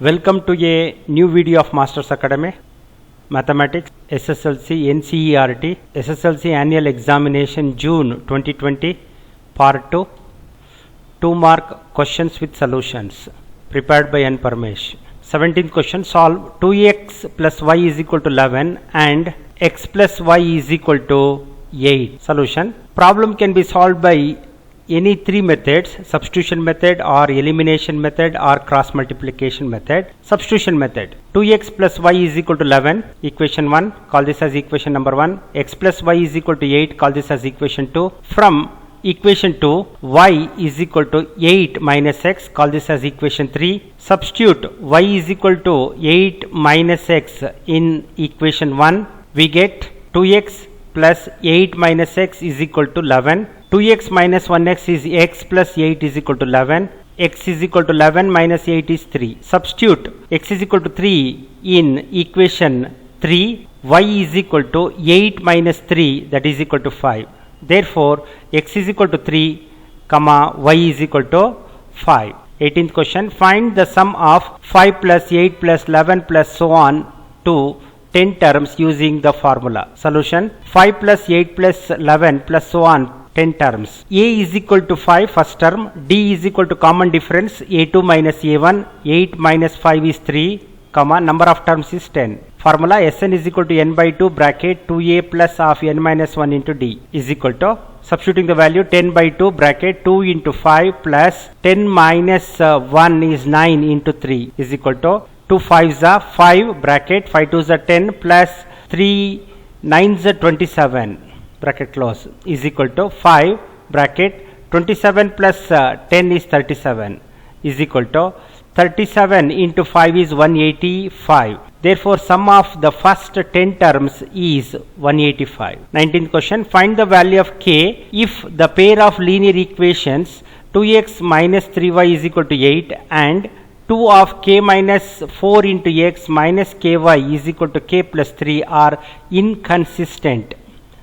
Welcome to a new video of Masters Academy, Mathematics, SSLC, NCERT, SSLC Annual Examination June 2020, Part 2, 2-mark questions with solutions, prepared by N. Parmesh. 17th question, solve 2x plus y is equal to 11 and x plus y is equal to 8. Solution, problem can be solved by any three methods: substitution method or elimination method or cross multiplication method. Substitution method, 2x plus y is equal to 11, equation 1, call this as equation number 1. X plus y is equal to 8, call this as equation 2. From equation 2, y is equal to 8 minus x, call this as equation 3. Substitute y is equal to 8 minus x in equation 1, we get 2x plus 8 minus x is equal to 11. 2x minus 1x is x plus 8 is equal to 11. X is equal to 11 minus 8 is 3. Substitute x is equal to 3 in equation 3. Y is equal to 8 minus 3, that is equal to 5. Therefore, x is equal to 3, y is equal to 5. 18th question, find the sum of 5 plus 8 plus 11 plus so on to 10 terms using the formula. Solution, 5 plus 8 plus 11 plus so on 10 terms. A is equal to 5 first term, D is equal to common difference A2 minus A1, 8 minus 5 is 3, number of terms is 10. Formula, Sn is equal to n by 2 bracket 2a plus of n minus 1 into D is equal to, substituting the value, 10 by 2 bracket 2 into 5 plus 10 minus 1 is 9 into 3 is equal to 2 5s are 5 bracket 5 2s are 10 plus 3 9s are 27 bracket close is equal to 5 bracket 27 plus 10 is 37 is equal to 37 into 5 is 185. Therefore, sum of the first 10 terms is 185. 19th question, find the value of k if the pair of linear equations 2x minus 3y is equal to 8 and 2 of k minus 4 into x minus ky is equal to k plus 3 are inconsistent.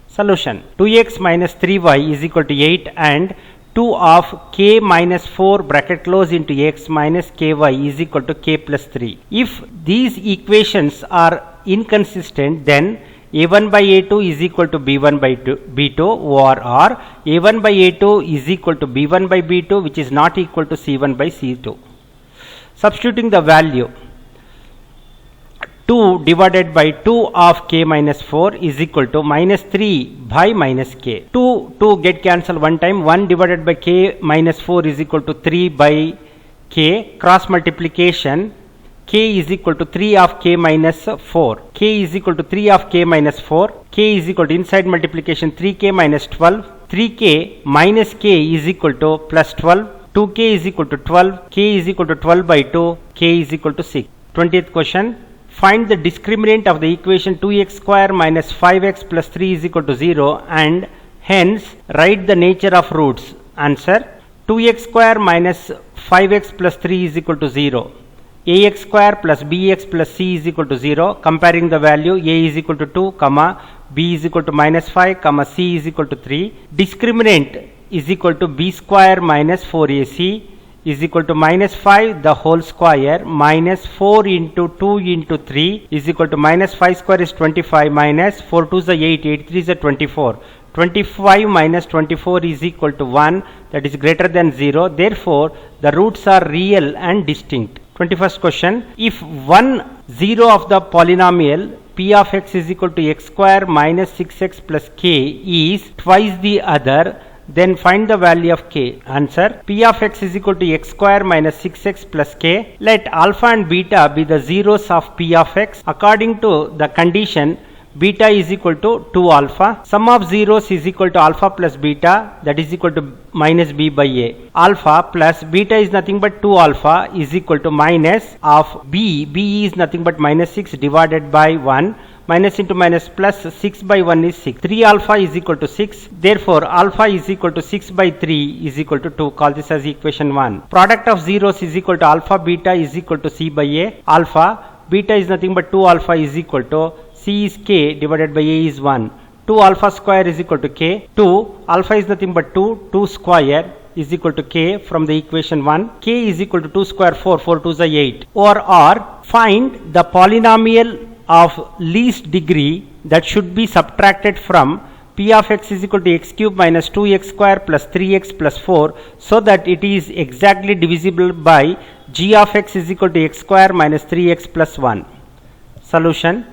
Solution, 2x minus 3y is equal to 8 and 2 of k minus 4 bracket close into x minus ky is equal to k plus 3. If these equations are inconsistent, then a1 by a2 is equal to b1 by b2 or a1 by a2 is equal to b1 by b2, which is not equal to c1 by c2. Substituting the value, 2 divided by 2 of k minus 4 is equal to minus 3 by minus k. 2 get cancelled one time. 1 divided by k minus 4 is equal to 3 by k. Cross multiplication, k is equal to 3 of k minus 4. K is equal to 3 of k minus 4. K is equal to inside multiplication 3k minus 12. 3k minus k is equal to plus 12. 2k is equal to 12. K is equal to 12 by 2. K is equal to 6. 20th question, find the discriminant of the equation 2x square minus 5x plus 3 is equal to 0 and hence write the nature of roots. Answer, 2x square minus 5x plus 3 is equal to 0. Ax square plus bx plus c is equal to 0. Comparing the value, a is equal to 2, b is equal to minus 5, c is equal to 3. Discriminant is equal to b square minus 4ac is equal to minus 5 the whole square minus 4 into 2 into 3 is equal to minus 5 square is 25 minus 4 2 is 8, 8 3 is 24. 25 minus 24 is equal to 1, that is greater than 0. Therefore, the roots are real and distinct. 21st question, if 0 of the polynomial p of x is equal to x square minus 6x plus k is twice the other, then find the value of k. Answer, p of x is equal to x square minus 6x plus k. Let alpha and beta be the zeros of p of x. According to the condition, beta is equal to 2 alpha. Sum of zeros is equal to alpha plus beta, that is equal to minus b by a. Alpha plus beta is nothing but 2 alpha is equal to minus of b. b is nothing but minus 6 divided by 1. Minus into minus plus 6 by 1 is 6. 3 alpha is equal to 6. Therefore, alpha is equal to 6 by 3 is equal to 2. Call this as equation 1. Product of zeros is equal to alpha beta is equal to c by a. Alpha beta is nothing but 2 alpha is equal to c is k divided by a is 1. 2 alpha square is equal to k. 2 alpha is nothing but 2 square is equal to k from the equation 1. K is equal to 2 square 4, 4 2 is 8. Or find the polynomial of least degree that should be subtracted from p of x is equal to x cube minus 2x square plus 3x plus 4 so that it is exactly divisible by g of x is equal to x square minus 3x plus 1. Solution: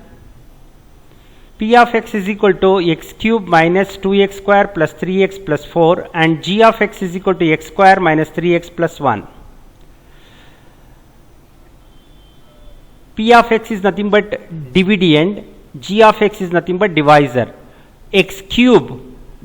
p of x is equal to x cube minus 2x square plus 3x plus 4 and g of x is equal to x square minus 3x plus 1. P of x is nothing but dividend, g of x is nothing but divisor. X cube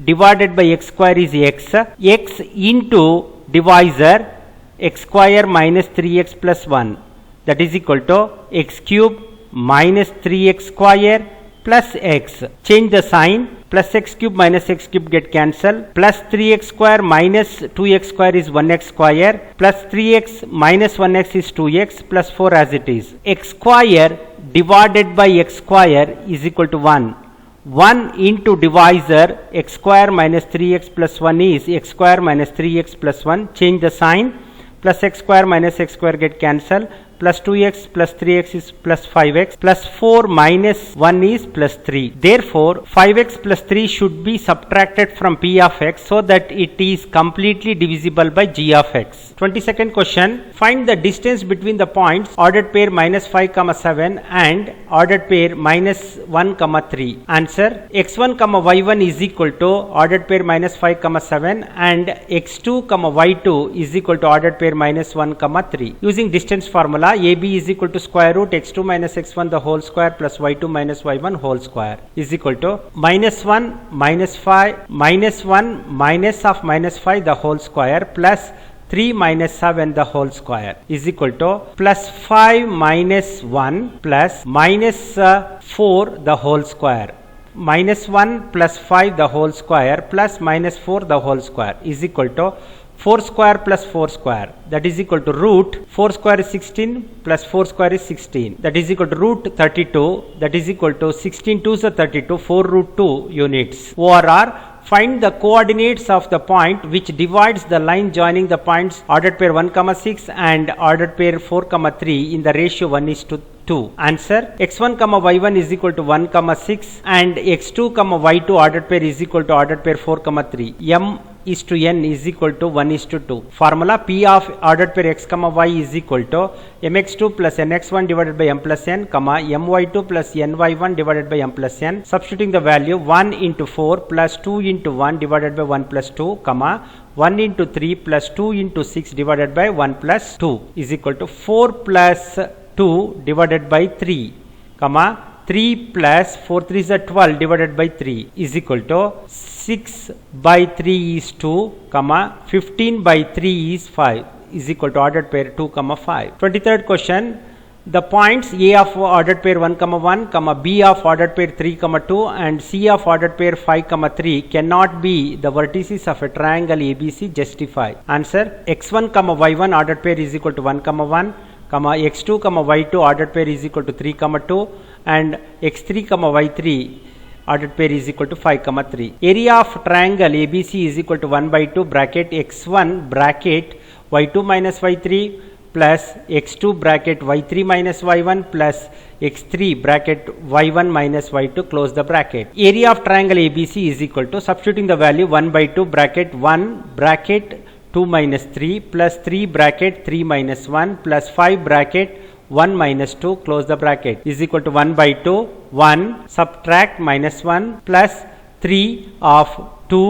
divided by x square is x into divisor x square minus 3x plus 1, that is equal to x cube minus 3x square plus x. Change the sign, plus x cube minus x cube get cancelled, plus 3x square minus 2x square is 1x square, plus 3x minus 1x is 2x plus 4 as it is. X square divided by x square is equal to 1. 1 into divisor x square minus 3x plus 1 is x square minus 3x plus 1. Change the sign, plus x square minus x square get cancelled, plus 2x plus 3x is plus 5x, plus 4 minus 1 is plus 3. Therefore, 5x plus 3 should be subtracted from p of x so that it is completely divisible by g of x. 22nd question, find the distance between the points ordered pair minus 5 comma 7 and ordered pair minus 1 comma 3. Answer: x1 comma y1 is equal to ordered pair minus 5 comma 7 and x2 comma y2 is equal to ordered pair minus 1 comma 3. Using distance formula, AB is equal to square root x2 minus x1 the whole square plus y2 minus y1 whole square is equal to minus 1 minus 5 minus 1 minus of minus 5 the whole square plus 3 minus 7 the whole square is equal to plus 5 minus 1 plus minus 4 the whole square. Minus 1 plus 5 the whole square plus minus 4 the whole square is equal to 4 square plus 4 square, that is equal to root 4 square is 16 plus 4 square is 16, that is equal to root 32, that is equal to 16 2s are 32, 4 root 2 units. ORR, find the coordinates of the point which divides the line joining the points ordered pair 1 comma 6 and ordered pair 4 comma 3 in the ratio 1 is to 2. Answer: x1 comma y1 is equal to 1 comma 6 and x2 comma y2 ordered pair is equal to ordered pair 4 comma 3. M is to n is equal to 1 is to 2. Formula: P of ordered pair x comma y is equal to mx2 plus nx1 divided by m plus n, comma my2 plus ny1 divided by m plus n. Substituting the value 1 into 4 plus 2 into 1 divided by 1 plus 2, comma 1 into 3 plus 2 into 6 divided by 1 plus 2 is equal to 4 plus 2 divided by 3, comma 3 plus 4 3 is 12 divided by 3 is equal to 6 by 3 is 2, comma 15 by 3 is 5 is equal to ordered pair 2 comma 5. 23rd question, the points A of ordered pair 1 comma 1, comma B of ordered pair 3 comma 2 and C of ordered pair 5 comma 3 cannot be the vertices of a triangle ABC. Justify. Answer: x1 comma y1 ordered pair is equal to 1 comma 1, comma x2 comma y2 ordered pair is equal to 3 comma 2 and x3 comma y3 ordered pair is equal to 5 comma 3. Area of triangle ABC is equal to 1 by 2 bracket x1 bracket y2 minus y3 plus x2 bracket y3 minus y1 plus x3 bracket y1 minus y2 close the bracket. Area of triangle ABC is equal to, substituting the value, 1 by 2 bracket 1 bracket 2 minus 3 plus 3 bracket 3 minus 1 plus 5 bracket 1 minus 2 close the bracket is equal to 1 by 2 1 subtract minus 1 plus 3 of 2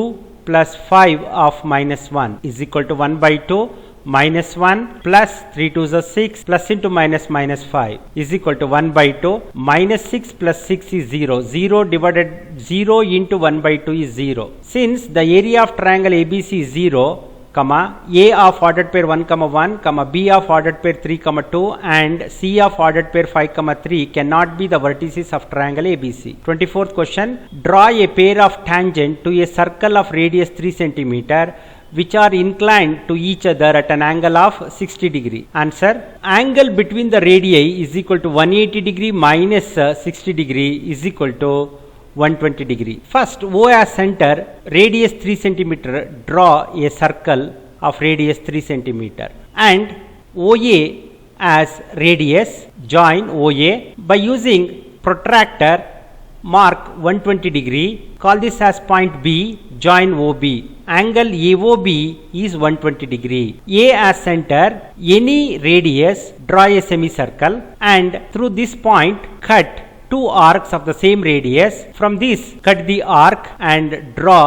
plus 5 of minus 1 is equal to 1 by 2 minus 1 plus 3 2s are 6 plus into minus minus 5 is equal to 1 by 2 minus 6 plus 6 is 0. 0 divided 0 into 1 by 2 is 0. Since the area of triangle ABC is 0, comma A of ordered pair 1 comma 1, comma B of ordered pair 3 comma 2 and C of ordered pair 5 comma 3 cannot be the vertices of triangle ABC. 24th question, draw a pair of tangent to a circle of radius 3 centimeter which are inclined to each other at an angle of 60 degree. Answer: angle between the radii is equal to 180 degree minus 60 degree is equal to 120 degree. First, O as center, radius 3 centimeter, draw a circle of radius 3 centimeter, and OA as radius. Join OA by using protractor, mark 120 degree, call this as point B, join OB. Angle AOB is 120 degree. A as center, any radius, draw a semicircle, and through this point cut two arcs of the same radius. From this cut the arc and draw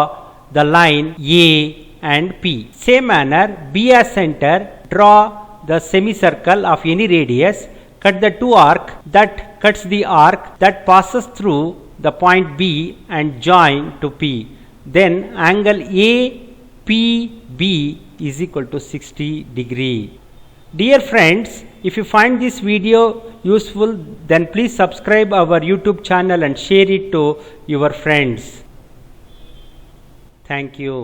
the line A and P. Same manner, B as center, draw the semicircle of any radius, cut the two arc that cuts the arc that passes through the point B and join to P. Then angle APB is equal to 60 degree. Dear friends, if you find this video useful, then please subscribe our YouTube channel and share it to your friends. Thank you.